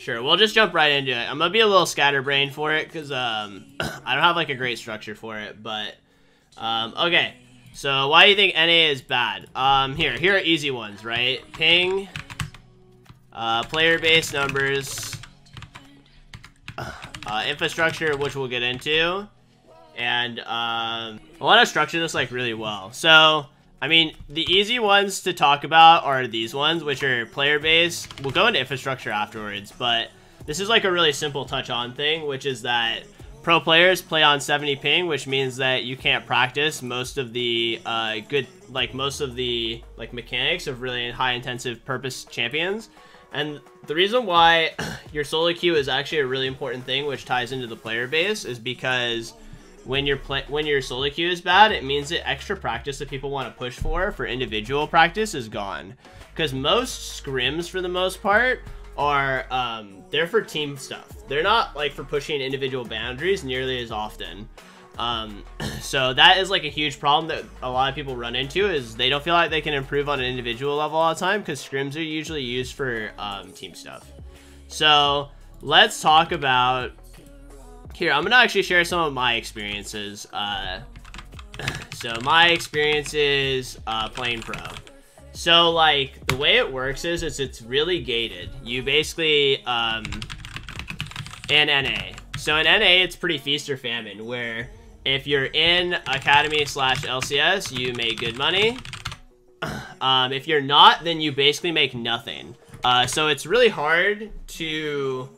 Sure, we'll just jump right into it. I'm gonna be a little scatterbrained for it because I don't have like a great structure for it. But okay, so why do you think NA is bad? Here are easy ones, right? Ping, player base numbers, infrastructure, which we'll get into, and I want to structure this like really well. So I mean, the easy ones to talk about are these ones, which are player base. We'll go into infrastructure afterwards, but this is like a really simple touch-on thing, which is that pro players play on 70 ping, which means that you can't practice most of the mechanics of really high-intensive purpose champions. And the reason why your solo queue is actually a really important thing, which ties into the player base, is because when your solo queue is bad, it means that extra practice that people want to push for individual practice is gone. Because most scrims, for the most part, are they're for team stuff. They're not like for pushing individual boundaries nearly as often. So that is like a huge problem that a lot of people run into, is they don't feel like they can improve on an individual level all the time because scrims are usually used for team stuff. So let's talk about. Here, I'm gonna actually share some of my experiences. So my experiences playing pro. So like the way it works is it's really gated. You basically in NA. So in NA it's pretty feast or famine, where if you're in Academy/LCS, you make good money. If you're not, then you basically make nothing. So it's really hard to.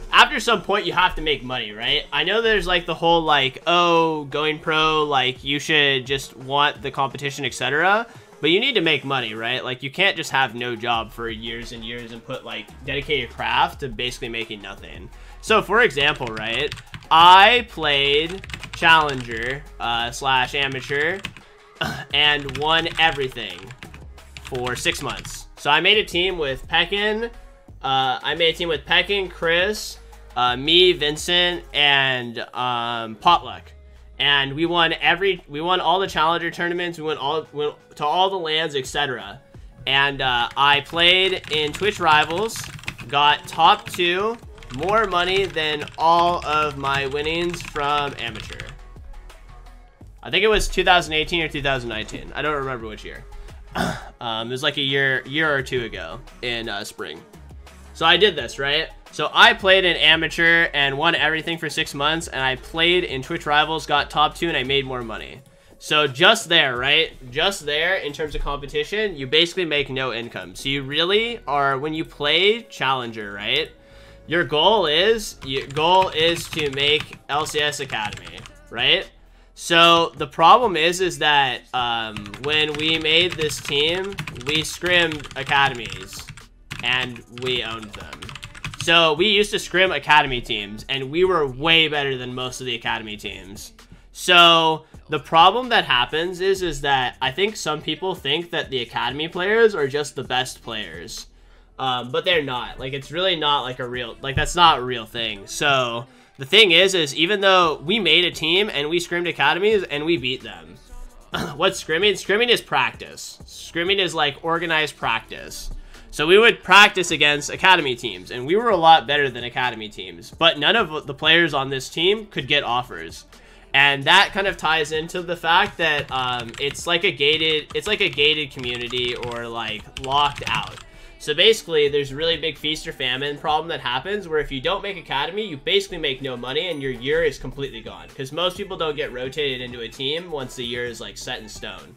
After some point, you have to make money, right? I know there's like the whole like, oh, going pro, like you should just want the competition, etc. But you need to make money, right? Like you can't just have no job for years and years and put like dedicate your craft to basically making nothing. So for example, right, I played Challenger / amateur and won everything for 6 months. So I made a team with Pekin. Chris, me, Vincent, and Potluck, and we won all the Challenger tournaments. We went to all the lands, etc. And I played in Twitch Rivals, got top 2, more money than all of my winnings from amateur. I think it was 2018 or 2019. I don't remember which year. It was like a year or two ago in spring. So I did this, right? So I played in amateur and won everything for 6 months, and I played in Twitch Rivals, got top 2, and I made more money. So just there, right? Just there, in terms of competition, you basically make no income. So you really are, when you play Challenger, right? Your goal is to make LCS Academy, right? So the problem is that when we made this team, we scrimmed academies. And we owned them. So we used to scrim academy teams, and we were way better than most of the academy teams. So the problem that happens is that I think some people think that the academy players are just the best players, but they're not. Like it's really not like a real, like that's not a real thing. So the thing is even though we made a team and we scrimmed academies and we beat them. What's scrimming? Scrimming is practice. Scrimming is like organized practice. So we would practice against academy teams, and we were a lot better than academy teams, but none of the players on this team could get offers. And that kind of ties into the fact that it's like a gated community, or like locked out. So basically there's a really big feast or famine problem that happens, where if you don't make academy, you basically make no money and your year is completely gone, because most people don't get rotated into a team once the year is like set in stone,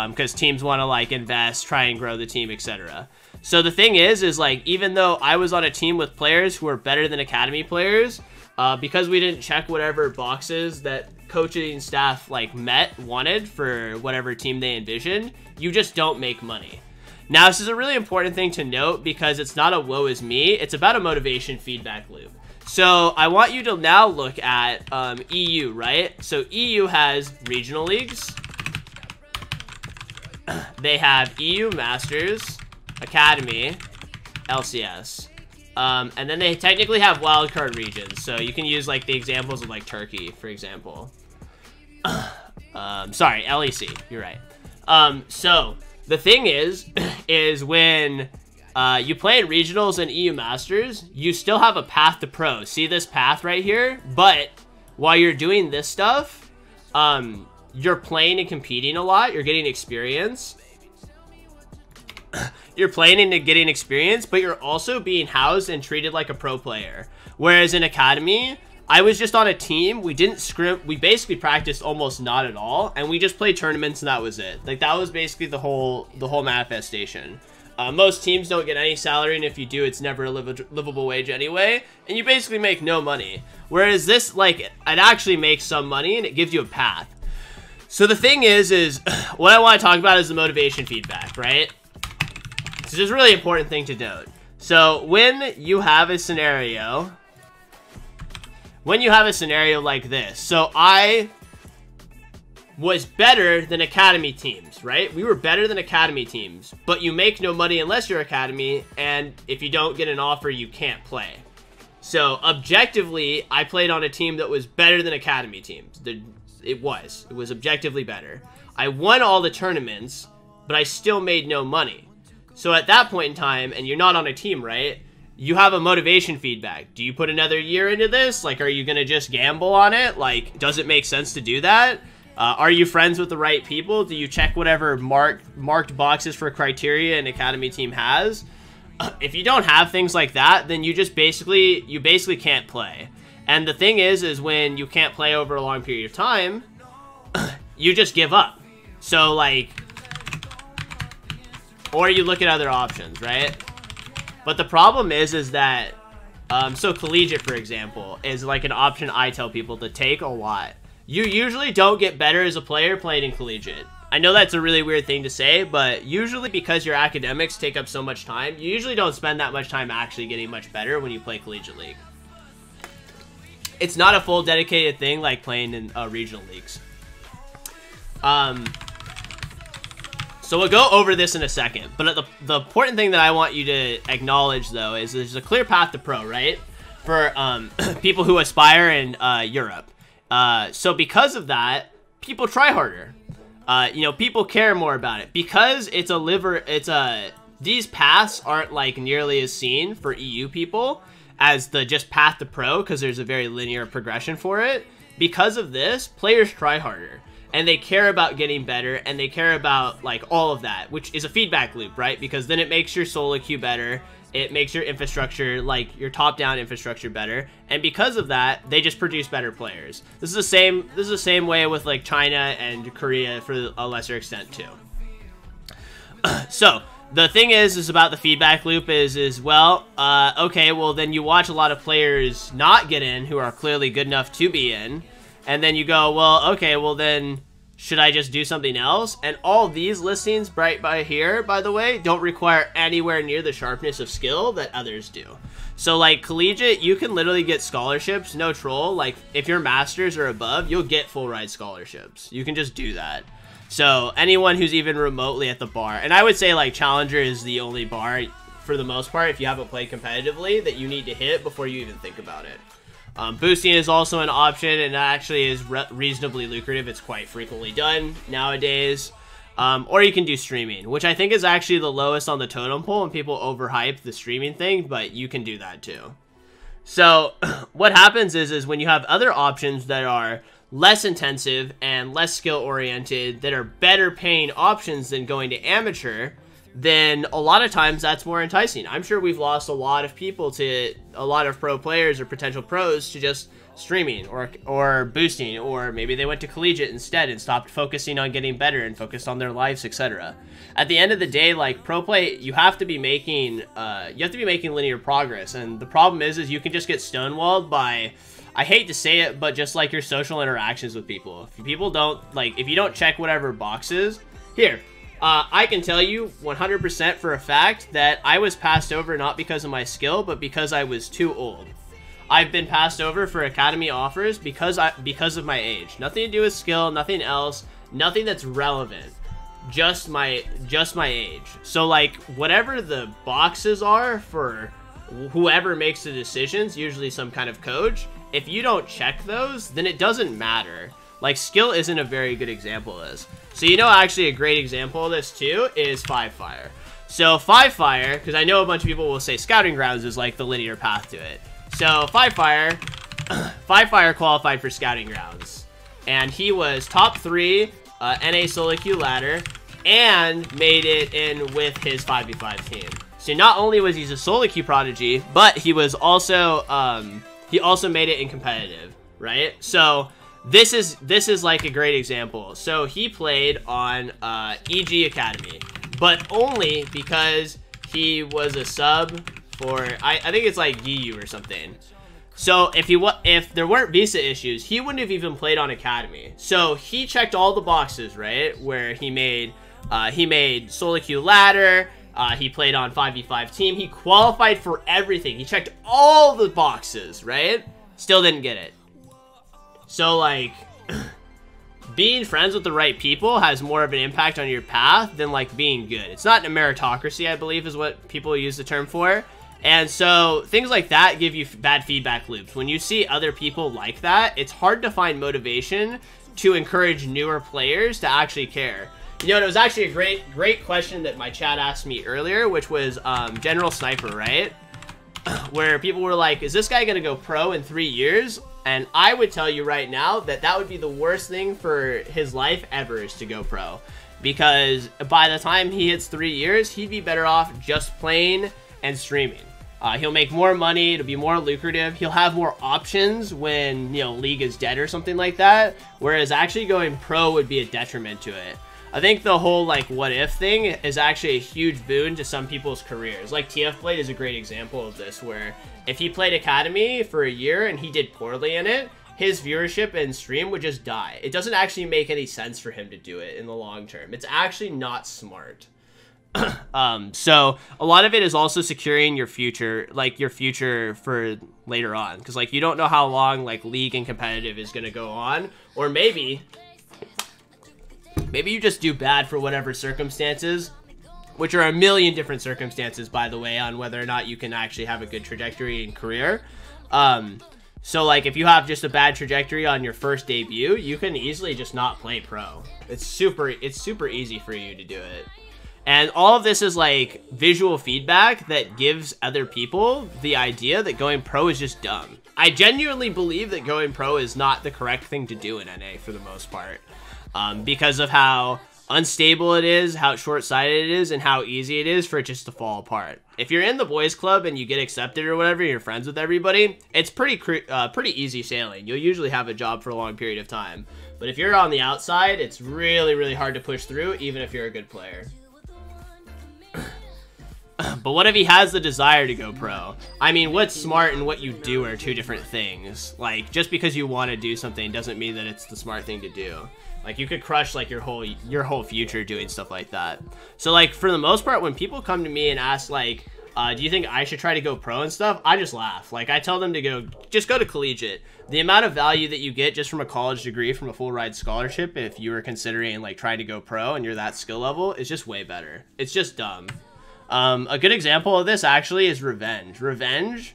because teams want to like invest, try and grow the team, etc. So the thing is like, even though I was on a team with players who were better than academy players, because we didn't check whatever boxes that coaching staff like wanted for whatever team they envisioned, you just don't make money. Now this is a really important thing to note, because it's not a woe is me, it's about a motivation feedback loop. So I want you to now look at EU, right? So EU has regional leagues, they have EU Masters, Academy, LCS, and then they technically have wildcard regions. So you can use like the examples of like Turkey, for example. Sorry, LEC, you're right. So the thing is when You play in regionals and EU Masters, you still have a path to pro. See this path right here? But while you're doing this stuff, you're playing and competing a lot. You're getting experience. You're playing and getting experience, but you're also being housed and treated like a pro player. Whereas in Academy, I was just on a team. We didn't script. We basically practiced almost not at all, and we just played tournaments, and that was it. Like, that was basically the whole manifestation. Most teams don't get any salary, and if you do, it's never a livable wage anyway, and you basically make no money. Whereas this, like, it actually makes some money, and it gives you a path. So the thing is what I want to talk about is the motivation feedback, right? This is a really important thing to note. So when you have a scenario like this, so I was better than Academy teams, right? We were better than Academy teams, but you make no money unless you're Academy, and if you don't get an offer, you can't play. So objectively, I played on a team that was better than Academy teams. It was objectively better. I won all the tournaments, but I still made no money. So at that point in time, and you're not on a team, right? You have a motivation feedback. Do you put another year into this? Like, are you gonna just gamble on it? Like, does it make sense to do that? Are you friends with the right people? Do you check whatever marked boxes for criteria an Academy team has? If you don't have things like that, then you basically can't play. And the thing is when you can't play over a long period of time, you just give up. So, like, or you look at other options, right? But the problem is that, so collegiate, for example, is like an option I tell people to take a lot. You usually don't get better as a player playing in collegiate. I know that's a really weird thing to say, but usually because your academics take up so much time, you usually don't spend that much time actually getting much better when you play collegiate league. It's not a full dedicated thing like playing in regional leagues. So we'll go over this in a second, but the important thing that I want you to acknowledge, though, is there's a clear path to pro, right? For people who aspire in Europe. So because of that, people try harder. You know, people care more about it because these paths aren't like nearly as seen for EU people as the just path to pro, because there's a very linear progression for it. Because of this, players try harder and they care about getting better and they care about like all of that, which is a feedback loop, right? Because then it makes your solo queue better. It makes your infrastructure, like your top-down infrastructure, better, and because of that, they just produce better players. This is the same way with like China and Korea for a lesser extent too. So the thing is about the feedback loop is well, okay, well then you watch a lot of players not get in who are clearly good enough to be in, and then you go, well, okay, well then, should I just do something else? And all these listings right by here, by the way, don't require anywhere near the sharpness of skill that others do. So like collegiate, you can literally get scholarships, no troll. Like if you're masters or above, you'll get full ride scholarships. You can just do that. So anyone who's even remotely at the bar, and I would say like challenger is the only bar for the most part, if you haven't played competitively, that you need to hit before you even think about it. Boosting is also an option, and that actually is reasonably lucrative. It's quite frequently done nowadays. Or you can do streaming, which I think is actually the lowest on the totem pole, and people overhype the streaming thing, but you can do that too. So what happens is when you have other options that are less intensive and less skill oriented, that are better paying options than going to amateur, then a lot of times that's more enticing. I'm sure we've lost a lot of people to a lot of pro players or potential pros to just streaming or boosting, or maybe they went to collegiate instead and stopped focusing on getting better and focused on their lives, etc. At the end of the day, like pro play, you have to be making linear progress, and the problem is you can just get stonewalled by, I hate to say it, but just like your social interactions with people. If people don't if you don't check whatever boxes here. I can tell you 100% for a fact that I was passed over not because of my skill, but because I was too old. I've been passed over for academy offers because of my age. Nothing to do with skill, nothing else, nothing that's relevant. Just my age. So like whatever the boxes are for whoever makes the decisions, usually some kind of coach, if you don't check those, then it doesn't matter. Like skill isn't a very good example of this. So you know actually a great example of this too is Five Fire. So 5 Fire, because I know a bunch of people will say Scouting Grounds is like the linear path to it. So 5 Fire, 5 Fire qualified for Scouting Grounds, and he was top 3 NA solo queue ladder, and made it in with his 5v5 team. So not only was he a solo queue prodigy, but he was also he also made it in competitive, right? So this is like a great example. So he played on EG Academy, but only because he was a sub for I think it's like GU or something. So if there weren't visa issues, he wouldn't have even played on Academy. So he checked all the boxes, right? Where he made solo queue ladder, he played on 5v5 team, he qualified for everything. He checked all the boxes, right? Still didn't get it. So like being friends with the right people has more of an impact on your path than like being good. It's not a meritocracy, I believe is what people use the term for. And so things like that give you bad feedback loops. When you see other people like that, it's hard to find motivation to encourage newer players to actually care. You know, it was actually a great question that my chat asked me earlier, which was General Sniper, right? Where people were like, is this guy going to go pro in 3 years? And I would tell you right now that that would be the worst thing for his life ever, is to go pro. Because by the time he hits 3 years, he'd be better off just playing and streaming. He'll make more money, it'll be more lucrative, he'll have more options when, you know, League is dead or something like that, whereas actually going pro would be a detriment to it. I think the whole, like, what if thing is actually a huge boon to some people's careers. Like, TF Blade is a great example of this, where if he played Academy for a year and he did poorly in it, his viewership and stream would just die. It doesn't actually make any sense for him to do it in the long term. It's actually not smart. So a lot of it is also securing your future, like your future for later on, because like you don't know how long like League and competitive is going to go on, or maybe you just do bad for whatever circumstances, which are a million different circumstances, by the way, on whether or not you can actually have a good trajectory in career. So like if you have just a bad trajectory on your first debut, you can easily just not play pro. It's super easy for you to do it. And all of this is like visual feedback that gives other people the idea that going pro is just dumb. I genuinely believe that going pro is not the correct thing to do in NA for the most part, because of how unstable it is, how short-sighted it is, and how easy it is for it just to fall apart. If you're in the boys club and you get accepted or whatever, you're friends with everybody, it's pretty easy sailing. You'll usually have a job for a long period of time. But if you're on the outside, it's really, really hard to push through, even if you're a good player. But what if he has the desire to go pro? I mean, what's smart and what you do are two different things. Like, just because you want to do something doesn't mean that it's the smart thing to do. Like, you could crush, like, your whole future doing stuff like that. So, like, for the most part, when people come to me and ask, like, do you think I should try to go pro and stuff? I just laugh. Like, I tell them to just go to collegiate. The amount of value that you get just from a college degree, from a full ride scholarship, if you were considering, like, trying to go pro and you're that skill level, is just way better. It's just dumb. A good example of this actually is Revenge. Revenge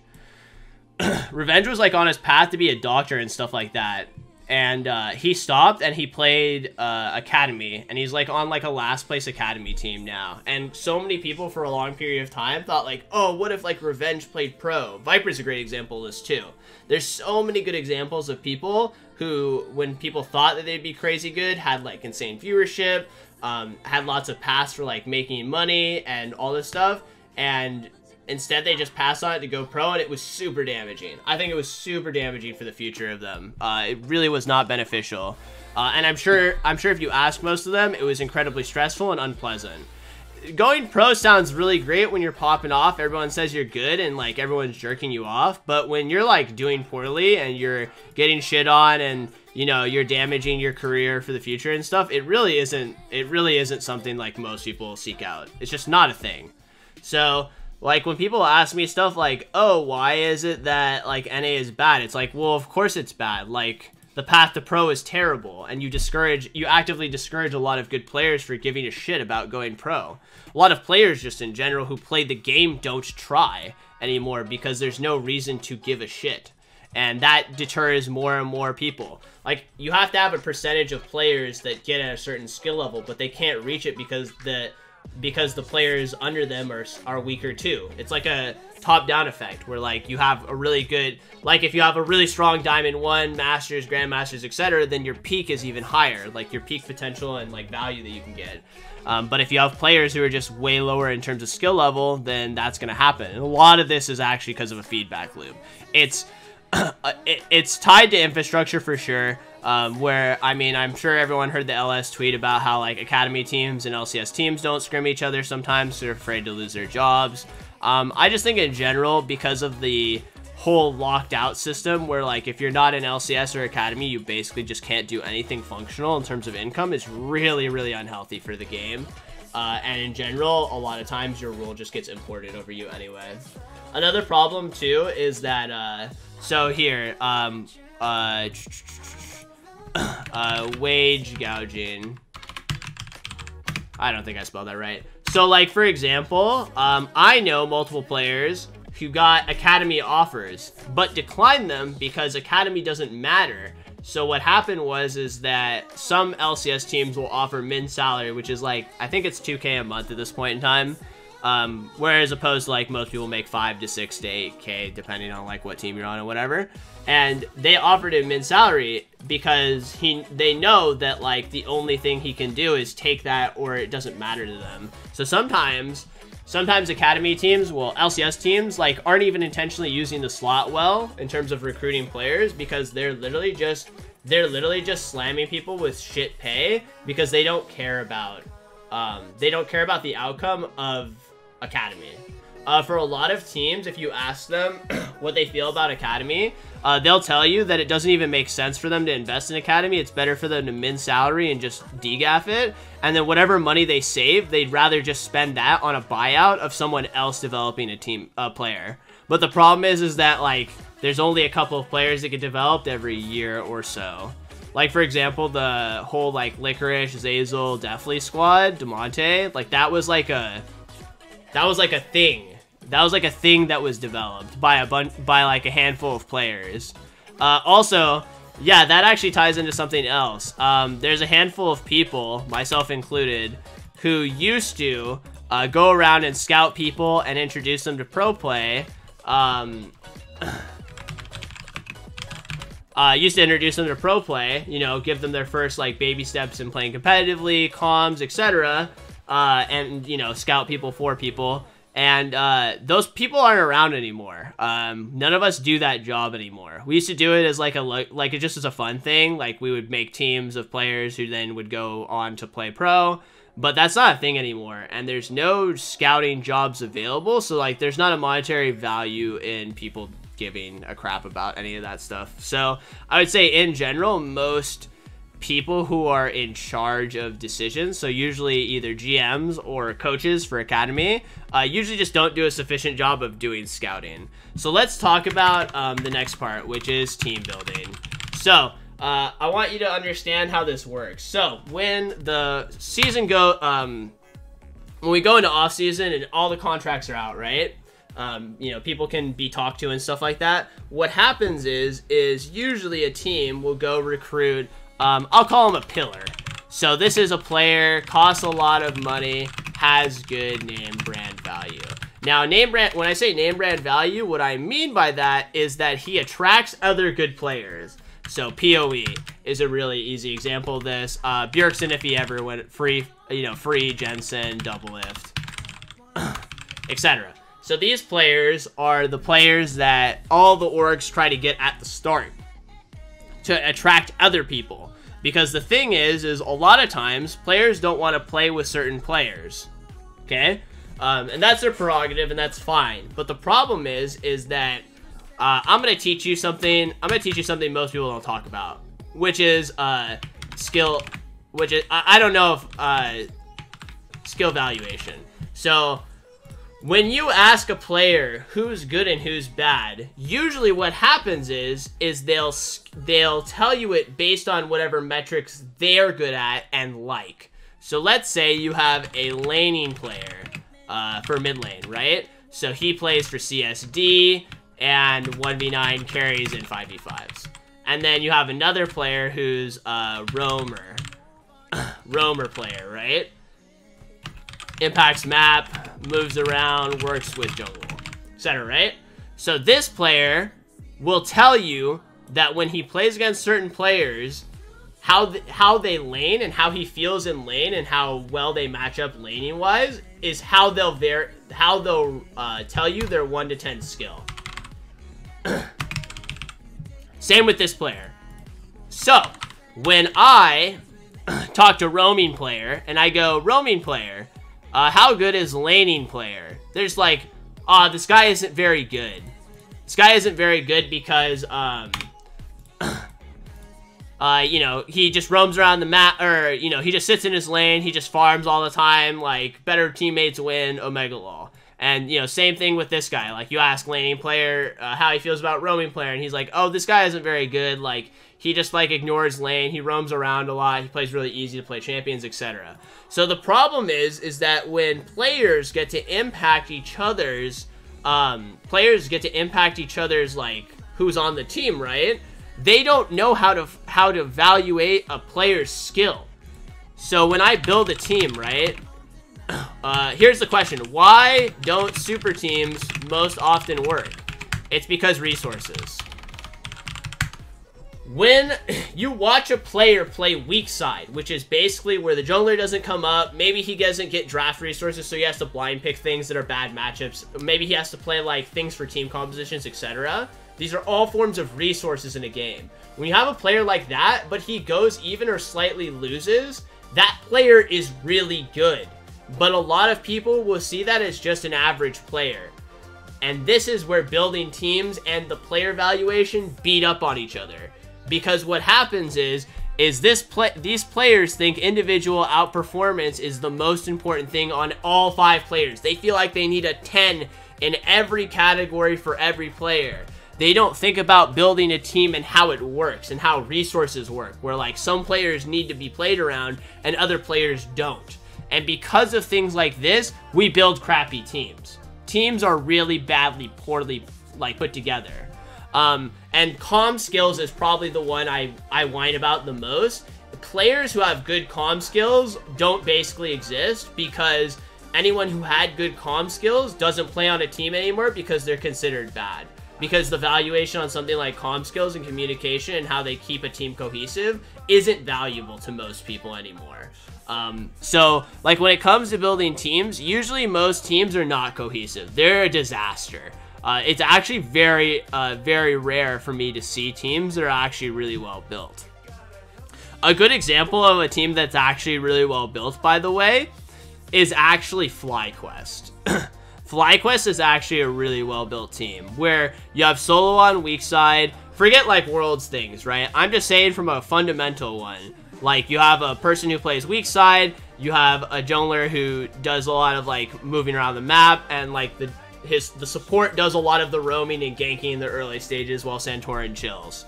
was like on his path to be a doctor and stuff like that, and he stopped and he played Academy, and he's like on like a last place Academy team now. And so many people for a long period of time thought like, oh, what if like Revenge played pro? Viper's a great example of this too. There's so many good examples of people who, when people thought that they'd be crazy good, had like insane viewership, had lots of paths for like making money and all this stuff, and instead they just passed on it to go pro, and it was super damaging. I think it was super damaging for the future of them. It really was not beneficial, and I'm sure if you ask most of them, it was incredibly stressful and unpleasant. Going pro sounds really great when you're popping off, everyone says you're good and like everyone's jerking you off, but when you're like doing poorly and you're getting shit on and, you know, you're damaging your career for the future and stuff, it really isn't something like most people seek out. It's just not a thing. So like when people ask me stuff like, oh, why is it that like NA is bad? It's like, well, of course it's bad. Like, the path to pro is terrible, and you actively discourage a lot of good players for giving a shit about going pro. A lot of players just in general who play the game don't try anymore because there's no reason to give a shit. And that deters more and more people. Like, you have to have a percentage of players that get at a certain skill level, but they can't reach it because because the players under them are weaker too. It's like a top-down effect where like you have a really good, like if you have a really strong Diamond 1, Masters, Grandmasters, etc., then your peak is even higher, like your peak potential and like value that you can get. But if you have players who are just way lower in terms of skill level, then that's going to happen. And a lot of this is actually because of a feedback loop. It's tied to infrastructure for sure. Where, I mean, I'm sure everyone heard the LS tweet about how, like, Academy teams and LCS teams don't scrim each other sometimes. They're afraid to lose their jobs. I just think in general, because of the whole locked out system where, like, if you're not in LCS or Academy, you basically just can't do anything functional in terms of income, is really, really unhealthy for the game. And in general, a lot of times your role just gets imported over you anyway. Another problem, too, is that, so here, wage gouging. I don't think I spelled that right. So, like, for example, I know multiple players who got Academy offers, but declined them because Academy doesn't matter. So what happened is that some LCS teams will offer min salary, which is like, I think it's 2K a month at this point in time. Whereas opposed to like most people make 5 to 6 to 8K depending on like what team you're on or whatever. And they offered him min salary because they know that like the only thing he can do is take that, or it doesn't matter to them. So sometimes Academy teams, well, LCS teams, like aren't even intentionally using the slot well in terms of recruiting players, because they're literally just slamming people with shit pay because they don't care about the outcome of Academy. For a lot of teams, if you ask them what they feel about Academy, they'll tell you that it doesn't even make sense for them to invest in Academy. It's better for them to min salary and just degaff it. And then whatever money they save, they'd rather just spend that on a buyout of someone else developing a player. But the problem is that, like, there's only a couple of players that get developed every year or so. Like, for example, the whole, like, Licorice, Zazel, Deathly squad, Demonte, like, that was like a thing. That was like a thing that was developed by like a handful of players. Also, yeah, that actually ties into something else. There's a handful of people, myself included, who used to go around and scout people and introduce them to pro play. Used to introduce them to pro play, you know, give them their first like baby steps in playing competitively, comms, etc. And, you know, scout people for people. And those people aren't around anymore. None of us do that job anymore. We used to do it as like it just as a fun thing. Like we would make teams of players who then would go on to play pro. But that's not a thing anymore. And there's no scouting jobs available. So like there's not a monetary value in people giving a crap about any of that stuff. So I would say in general, most people who are in charge of decisions, so usually either GMs or coaches for Academy, usually just don't do a sufficient job of doing scouting. So let's talk about the next part, which is team building. So I want you to understand how this works. So when the season when we go into off season and all the contracts are out, right? You know, people can be talked to and stuff like that. What happens is usually a team will go recruit, I'll call him a pillar. So this is a player, costs a lot of money, has good name brand value. Now, when I say name brand value, what I mean by that is that he attracts other good players. So PoE is a really easy example of this. Bjergsen, if he ever went free, you know, free Jensen, double lift, etc. So these players are the players that all the orgs try to get at the start to attract other people. Because the thing is a lot of times players don't want to play with certain players, okay? And that's their prerogative, and that's fine. But the problem is that I'm gonna teach you something. I'm gonna teach you something most people don't talk about, which is skill. Which is I don't know if skill valuation. So when you ask a player who's good and who's bad, usually what happens is they'll tell you it based on whatever metrics they're good at and like. So let's say you have a laning player for mid lane, right? So he plays for CSD and 1v9 carries in 5v5s. And then you have another player who's a roamer player, right? impacts map, moves around, works with jungle, etc., right? So this player will tell you that when he plays against certain players, how they lane and how he feels in lane and how well they match up laning wise is how they'll tell you their 1 to 10 skill. Same with this player. So when I talk to roaming player and I go, roaming player, how good is laning player? There's like, this guy isn't very good. This guy isn't very good because you know, he just roams around the map, or, you know, he just sits in his lane, he just farms all the time, like, better teammates win, omega law. And, you know, same thing with this guy. Like, you ask laning player how he feels about roaming player, and he's like, oh, this guy isn't very good, like, he just, like, ignores lane, he roams around a lot, he plays really easy to play champions, etc. So the problem is that when players get to impact each other's, like, who's on the team, right? They don't know how to evaluate a player's skill. So when I build a team, right? Here's the question: why don't super teams most often work? It's because resources. When you watch a player play weak side, which is basically where the jungler doesn't come up, maybe he doesn't get draft resources, so he has to blind pick things that are bad matchups. Maybe he has to play like things for team compositions, etc. These are all forms of resources in a game. When you have a player like that, but he goes even or slightly loses, that player is really good. But a lot of people will see that as just an average player. And this is where building teams and the player valuation beat up on each other. Because what happens is these players think individual outperformance is the most important thing on all 5 players. They feel like they need a 10 in every category for every player. They don't think about building a team and how it works and how resources work, where like some players need to be played around and other players don't. And because of things like this, we build crappy teams. Teams are really poorly like put together. And comm skills is probably the one I whine about the most. Players who have good comm skills don't basically exist because anyone who had good comm skills doesn't play on a team anymore because they're considered bad. Because the valuation on something like comm skills and communication and how they keep a team cohesive isn't valuable to most people anymore. So, like, when it comes to building teams, usually most teams are not cohesive. They're a disaster. It's actually very rare for me to see teams that are actually really well built. A good example of a team that's actually really well built, by the way, is actually FlyQuest. FlyQuest is actually a really well-built team, where you have solo on weak side. Forget, like, worlds things, right? I'm just saying from a fundamental one. Like, you have a person who plays weak side, you have a jungler who does a lot of, like, moving around the map, and, like, the support does a lot of the roaming and ganking in the early stages while Santorin chills.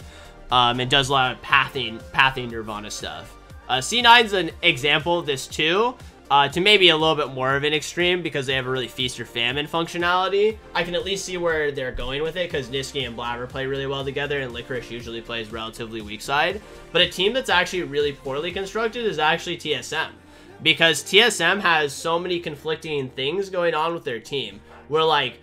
And does a lot of pathing Nirvana stuff. C9's an example of this, too. To maybe a little bit more of an extreme because they have a really feast or famine functionality. I can at least see where they're going with it because Niski and Blabber play really well together and Licorice usually plays relatively weak side. But a team that's actually really poorly constructed is actually TSM. Because TSM has so many conflicting things going on with their team. Where like,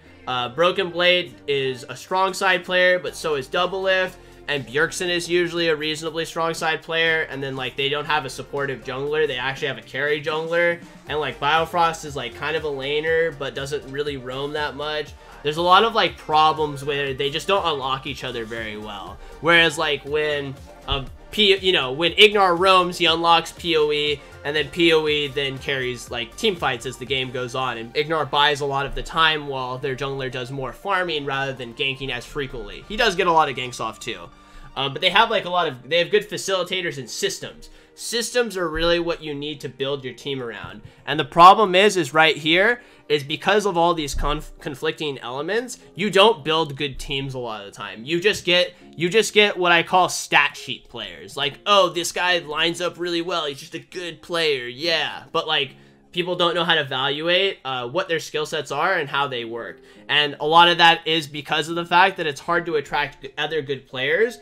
Broken Blade is a strong side player, but so is Doublelift. And Bjergsen is usually a reasonably strong side player, and then like they don't have a supportive jungler, they actually have a carry jungler, and like Biofrost is like kind of a laner, but doesn't really roam that much. There's a lot of like problems where they just don't unlock each other very well. Whereas like when when Ignar roams, he unlocks PoE, and then PoE then carries like team fights as the game goes on, and Ignar buys a lot of the time while their jungler does more farming rather than ganking as frequently. He does get a lot of ganks off too. But they have like they have good facilitators and systems. Systems are really what you need to build your team around. And the problem is right here, is because of all these conflicting elements, you don't build good teams a lot of the time. You just get what I call stat sheet players. Like, oh, this guy lines up really well, he's just a good player, yeah. But like, people don't know how to evaluate what their skill sets are and how they work. And a lot of that is because of the fact that it's hard to attract other good players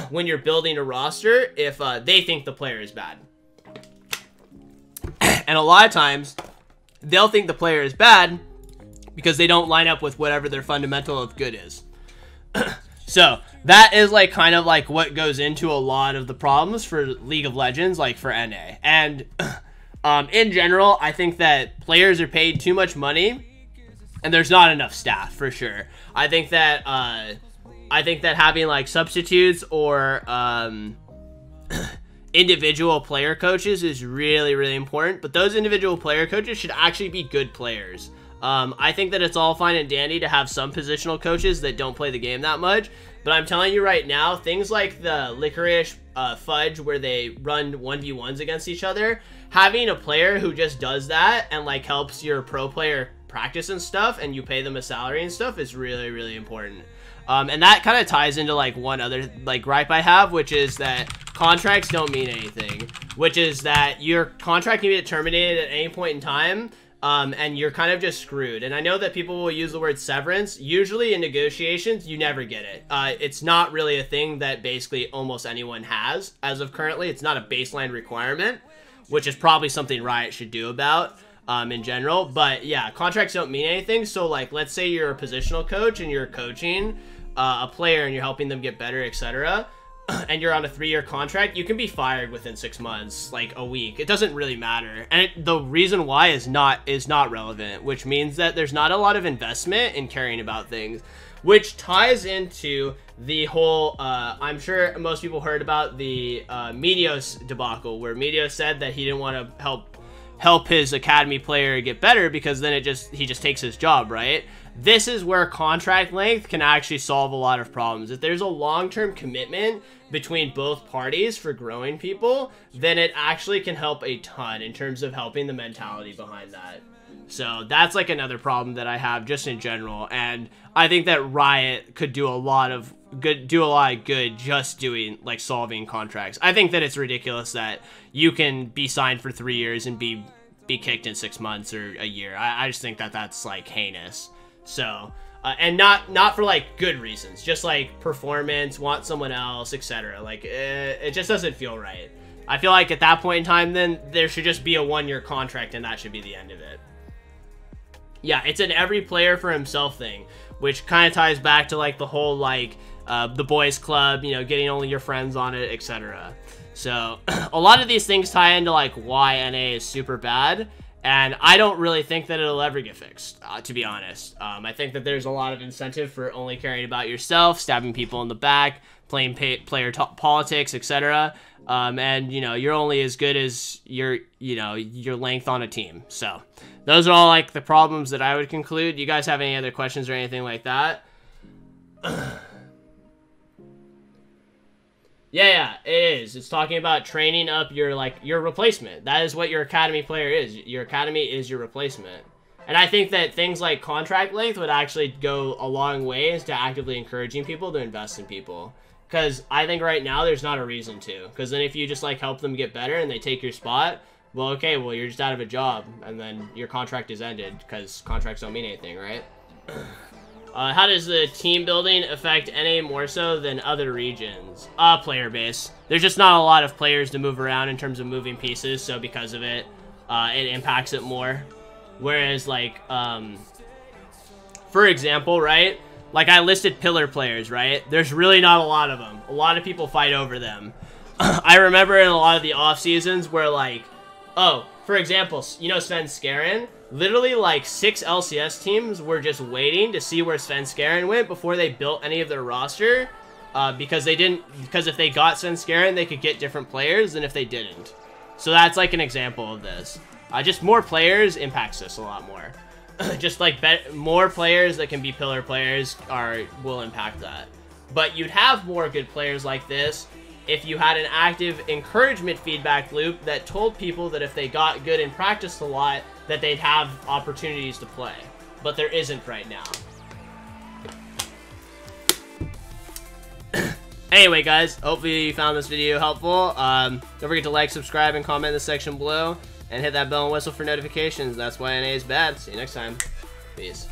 when you're building a roster if they think the player is bad. And a lot of times, they'll think the player is bad because they don't line up with whatever their fundamental of good is. So that is like kind of like what goes into a lot of the problems for League of Legends, like for NA. And in general, I think that players are paid too much money and there's not enough staff for sure. I think that having like substitutes or individual player coaches is really, really important, but those individual player coaches should actually be good players. I think that it's all fine and dandy to have some positional coaches that don't play the game that much, but I'm telling you right now, things like the Licorice Fudge where they run 1v1s against each other, having a player who just does that and like helps your pro player practice and stuff and you pay them a salary and stuff is really, really important. And that kind of ties into like one other like gripe I have, which is that contracts don't mean anything, which is that your contract can be terminated at any point in time. And you're kind of just screwed. And I know that people will use the word severance. Usually in negotiations, you never get it. It's not really a thing that basically almost anyone has as of currently. It's not a baseline requirement, which is probably something Riot should do about in general. But yeah, contracts don't mean anything. So like, let's say you're a positional coach and you're coaching a player and you're helping them get better, etc. And you're on a 3-year contract, you can be fired within 6 months, like a week. It doesn't really matter. And the reason why is not relevant, which means that there's not a lot of investment in caring about things, which ties into the whole, I'm sure most people heard about the Meteos debacle, where Meteos said that he didn't want to help his academy player get better because then he just takes his job, right? This is where contract length can actually solve a lot of problems. If there's a long-term commitment between both parties for growing people, then it actually can help a ton in terms of helping the mentality behind that. So that's like another problem that I have just in general, and I think that Riot could do a lot of good just doing like solving contracts. I think that it's ridiculous that you can be signed for 3 years and be kicked in 6 months or a year. I just think that that's like heinous. So, and not for like good reasons, just like performance, want someone else, etc. Like, it just doesn't feel right. I feel like at that point in time, then there should just be a 1-year contract and that should be the end of it. Yeah, it's an every player for himself thing, which kind of ties back to like the whole like the boys club, you know, getting only your friends on it, etc. So a lot of these things tie into like why NA is super bad. And I don't really think that it'll ever get fixed, to be honest. I think that there's a lot of incentive for only caring about yourself, stabbing people in the back, playing player politics, etc. And, you know, you're only as good as your length on a team. So those are all, like, the problems that I would conclude. You guys have any other questions or anything like that? Yeah, it is. It's talking about training up your replacement. That is what your academy player is. Your academy is your replacement. And I think that things like contract length would actually go a long ways to actively encouraging people to invest in people. Because I think right now there's not a reason to. Because then if you just like help them get better and they take your spot, well, okay, well, you're just out of a job. And then your contract is ended because contracts don't mean anything, right? How does the team building affect NA more so than other regions? Player base. There's just not a lot of players to move around in terms of moving pieces, so because of it, it impacts it more. Whereas, like, for example, right? Like, I listed pillar players, right? There's really not a lot of them. A lot of people fight over them. I remember in a lot of the off seasons where, like, oh, for example, you know Svenskeren? Literally, like, 6 LCS teams were just waiting to see where Svenskeren went before they built any of their roster, because if they got Svenskeren, they could get different players than if they didn't. So that's, like, an example of this. Just more players impacts this a lot more. Just, like, more players that can be pillar players will impact that. But you'd have more good players like this if you had an active encouragement feedback loop that told people that if they got good and practiced a lot, that they'd have opportunities to play. But there isn't right now. Anyway, guys, hopefully you found this video helpful. Don't forget to like, subscribe, and comment in the section below. And hit that bell and whistle for notifications. That's why NA is bad. See you next time. Peace.